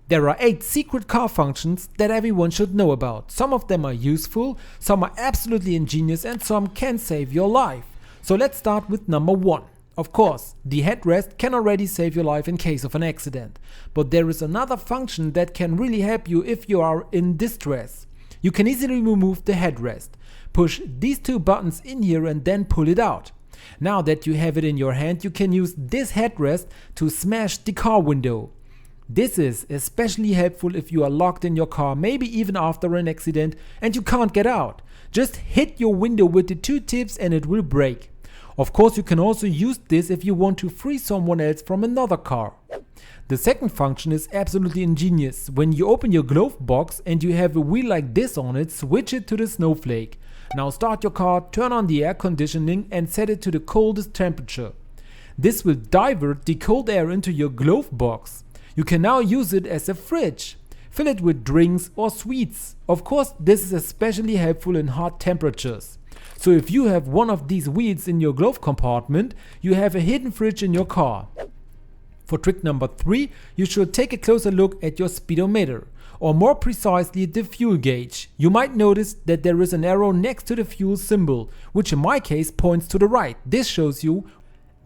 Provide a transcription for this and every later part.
There are 8 secret car functions that everyone should know about. Some of them are useful, some are absolutely ingenious, and some can save your life. So let's start with number 1. Of course, the headrest can already save your life in case of an accident. But there is another function that can really help you if you are in distress. You can easily remove the headrest. Push these 2 buttons in here and then pull it out. Now that you have it in your hand, you can use this headrest to smash the car window. This is especially helpful if you are locked in your car, maybe even after an accident, and you can't get out. Just hit your window with the 2 tips and it will break. Of course, you can also use this if you want to free someone else from another car. The second function is absolutely ingenious. When you open your glove box and you have a wheel like this on it, switch it to the snowflake. Now start your car, turn on the air conditioning and set it to the coldest temperature. This will divert the cold air into your glove box. You can now use it as a fridge. Fill it with drinks or sweets. Of course, this is especially helpful in hot temperatures. So if you have one of these wheels in your glove compartment, you have a hidden fridge in your car. For trick number 3, you should take a closer look at your speedometer, or more precisely the fuel gauge. You might notice that there is an arrow next to the fuel symbol, which in my case points to the right. This shows you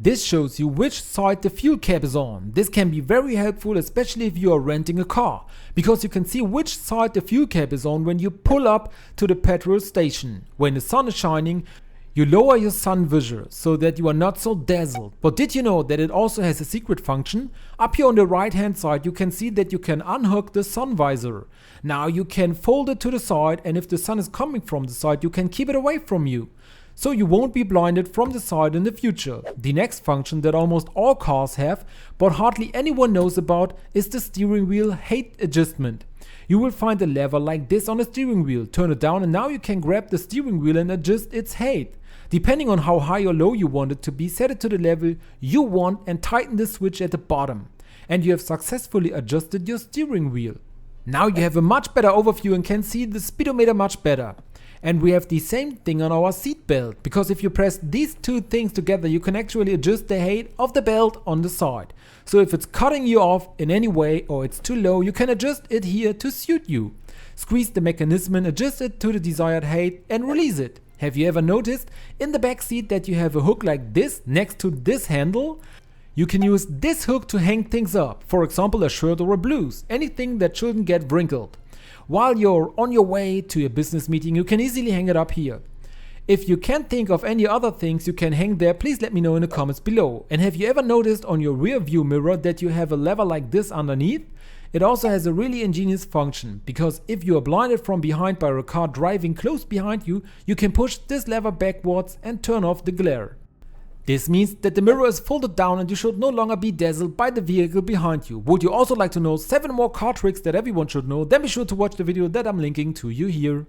which side the fuel cap is on. This can be very helpful, especially if you are renting a car, because you can see which side the fuel cap is on when you pull up to the petrol station. When the sun is shining, you lower your sun visor so that you are not so dazzled. But did you know that it also has a secret function? Up here on the right hand side you can see that you can unhook the sun visor. Now you can fold it to the side, and if the sun is coming from the side you can keep it away from you, so you won't be blinded from the side in the future. The next function that almost all cars have, but hardly anyone knows about, is the steering wheel height adjustment. You will find a lever like this on the steering wheel. Turn it down and now you can grab the steering wheel and adjust its height. Depending on how high or low you want it to be, set it to the level you want and tighten the switch at the bottom. And you have successfully adjusted your steering wheel. Now you have a much better overview and can see the speedometer much better. And we have the same thing on our seat belt, because if you press these 2 things together you can actually adjust the height of the belt on the side. So if it's cutting you off in any way or it's too low, you can adjust it here to suit you. Squeeze the mechanism and adjust it to the desired height and release it. Have you ever noticed in the back seat that you have a hook like this next to this handle? You can use this hook to hang things up, for example a shirt or a blouse, anything that shouldn't get wrinkled. While you're on your way to a business meeting, you can easily hang it up here. If you can't think of any other things you can hang there, please let me know in the comments below. And have you ever noticed on your rear view mirror that you have a lever like this underneath? It also has a really ingenious function, because if you are blinded from behind by a car driving close behind you, you can push this lever backwards and turn off the glare. This means that the mirror is folded down and you should no longer be dazzled by the vehicle behind you. Would you also like to know 7 more car tricks that everyone should know? Then be sure to watch the video that I'm linking to you here.